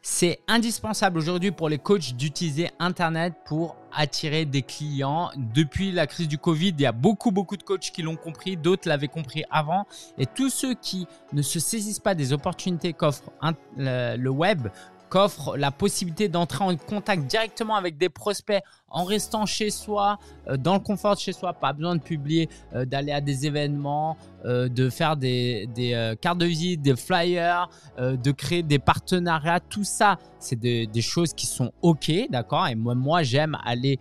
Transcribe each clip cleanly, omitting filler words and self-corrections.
C'est indispensable aujourd'hui pour les coachs d'utiliser Internet pour attirer des clients. Depuis la crise du Covid, il y a beaucoup de coachs qui l'ont compris, d'autres l'avaient compris avant. Et tous ceux qui ne se saisissent pas des opportunités qu'offre le web, qu'offre la possibilité d'entrer en contact directement avec des prospects en restant chez soi, dans le confort de chez soi, pas besoin de publier, d'aller à des événements, de faire des cartes de visite, des flyers, de créer des partenariats. Tout ça, c'est des choses qui sont OK, d'accord? Et moi j'aime aller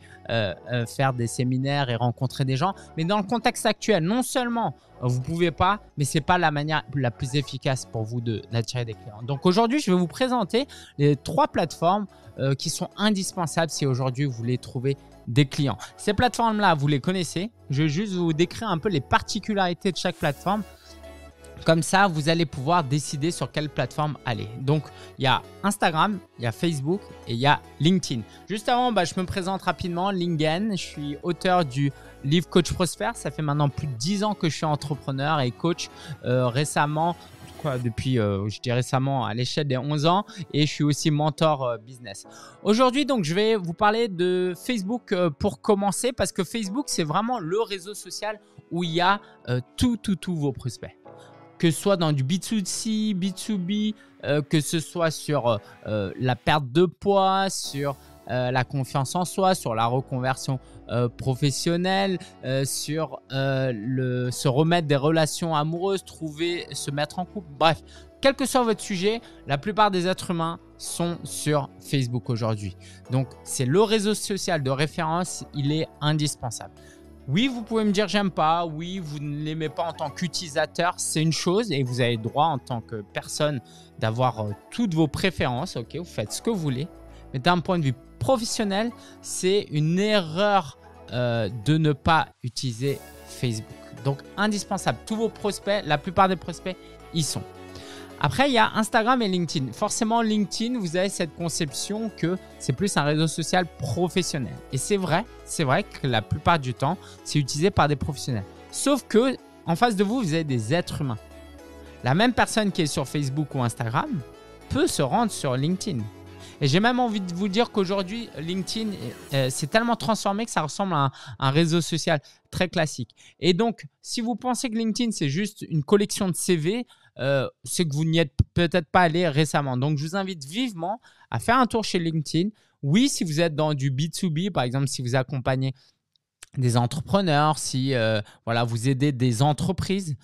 faire des séminaires et rencontrer des gens. Mais dans le contexte actuel, non seulement vous ne pouvez pas, mais ce n'est pas la manière la plus efficace pour vous d'attirer des clients. Donc aujourd'hui, je vais vous présenter les 3 plateformes qui sont indispensables si aujourd'hui vous voulez trouver des clients. Ces plateformes-là, vous les connaissez. Je vais juste vous décrire un peu les particularités de chaque plateforme. Comme ça, vous allez pouvoir décider sur quelle plateforme aller. Donc, il y a Instagram, il y a Facebook et il y a LinkedIn. Juste avant, je me présente rapidement. LinkedIn, je suis auteur du livre Coach Prosper. Ça fait maintenant plus de 10 ans que je suis entrepreneur et coach récemment. Depuis, je dis récemment, à l'échelle des 11 ans, et je suis aussi mentor business. Aujourd'hui, donc, je vais vous parler de Facebook pour commencer, parce que Facebook, c'est vraiment le réseau social où il y a tous vos prospects. Que ce soit dans du B2C, B2B, que ce soit sur la perte de poids, sur la confiance en soi, sur la reconversion professionnelle, sur se remettre des relations amoureuses, se mettre en couple. Bref, quel que soit votre sujet, la plupart des êtres humains sont sur Facebook aujourd'hui. Donc, c'est le réseau social de référence, il est indispensable. Oui, vous pouvez me dire j'aime pas, oui, vous ne l'aimez pas en tant qu'utilisateur, c'est une chose et vous avez le droit en tant que personne d'avoir toutes vos préférences, ok, vous faites ce que vous voulez. Mais d'un point de vue professionnel, c'est une erreur de ne pas utiliser Facebook. Donc, indispensable. Tous vos prospects, la plupart des prospects, y sont. Après, il y a Instagram et LinkedIn. Forcément, LinkedIn, vous avez cette conception que c'est plus un réseau social professionnel. Et c'est vrai que la plupart du temps, c'est utilisé par des professionnels. Sauf que en face de vous, vous avez des êtres humains. La même personne qui est sur Facebook ou Instagram peut se rendre sur LinkedIn. Et j'ai même envie de vous dire qu'aujourd'hui, LinkedIn s'est tellement transformé que ça ressemble à un réseau social très classique. Et donc, si vous pensez que LinkedIn, c'est juste une collection de CV, c'est que vous n'y êtes peut-être pas allé récemment. Donc, je vous invite vivement à faire un tour chez LinkedIn. Oui, si vous êtes dans du B2B, par exemple, si vous accompagnez des entrepreneurs, si vous aidez des entreprises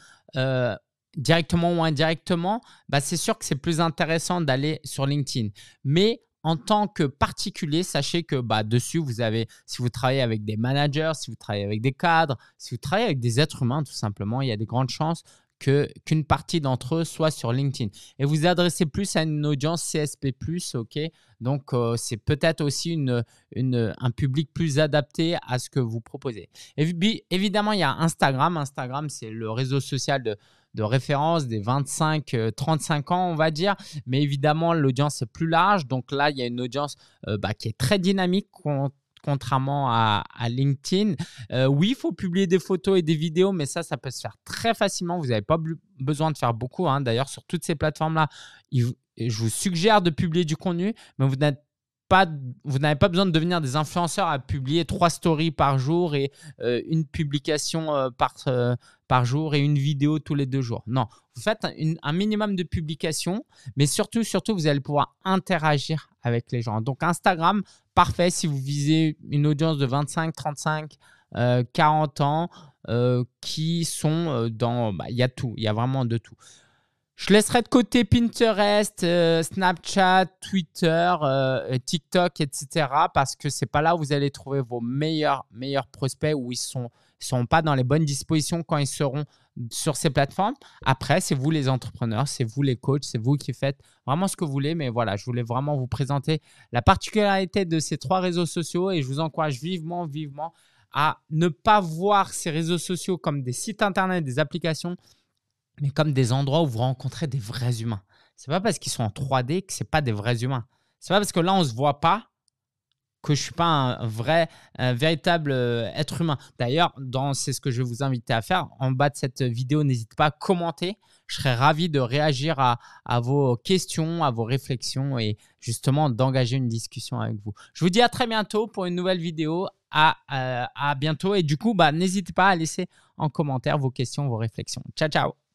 directement ou indirectement, c'est sûr que c'est plus intéressant d'aller sur LinkedIn. Mais en tant que particulier, sachez que dessus, vous avez, si vous travaillez avec des managers, si vous travaillez avec des cadres, si vous travaillez avec des êtres humains, tout simplement, il y a des grandes chances qu'une partie d'entre eux soit sur LinkedIn. Et vous adressez plus à une audience CSP+, ok? Donc, c'est peut-être aussi un public plus adapté à ce que vous proposez. Et évidemment, il y a Instagram. Instagram, c'est le réseau social de référence des 25-35 ans, on va dire. Mais évidemment, l'audience est plus large. Donc là, il y a une audience qui est très dynamique contrairement à LinkedIn. Oui, il faut publier des photos et des vidéos, mais ça peut se faire très facilement. Vous n'avez pas besoin de faire beaucoup. D'ailleurs, sur toutes ces plateformes-là, je vous suggère de publier du contenu, mais vous n'avez pas besoin de devenir des influenceurs à publier 3 stories par jour et une publication par jour et une vidéo tous les 2 jours. Non, vous faites un minimum de publications, mais surtout, vous allez pouvoir interagir avec les gens. Donc, Instagram, parfait si vous visez une audience de 25, 35, 40 ans qui sont dans… il y a tout, il y a vraiment de tout. Je laisserai de côté Pinterest, Snapchat, Twitter, TikTok, etc. parce que ce n'est pas là où vous allez trouver vos meilleurs prospects, où ils ne seront pas dans les bonnes dispositions quand ils seront sur ces plateformes. Après, c'est vous les entrepreneurs, c'est vous les coachs, c'est vous qui faites vraiment ce que vous voulez. Mais voilà, je voulais vraiment vous présenter la particularité de ces 3 réseaux sociaux et je vous encourage vivement à ne pas voir ces réseaux sociaux comme des sites internet, des applications, mais comme des endroits où vous rencontrez des vrais humains. Ce n'est pas parce qu'ils sont en 3D que ce n'est pas des vrais humains. Ce n'est pas parce que là, on ne se voit pas que je ne suis pas un vrai, véritable être humain. D'ailleurs, c'est ce que je vais vous inviter à faire. En bas de cette vidéo, n'hésitez pas à commenter. Je serais ravi de réagir à vos questions, à vos réflexions et justement d'engager une discussion avec vous. Je vous dis à très bientôt pour une nouvelle vidéo. À bientôt. Et du coup, n'hésitez pas à laisser en commentaire vos questions, vos réflexions. Ciao, ciao.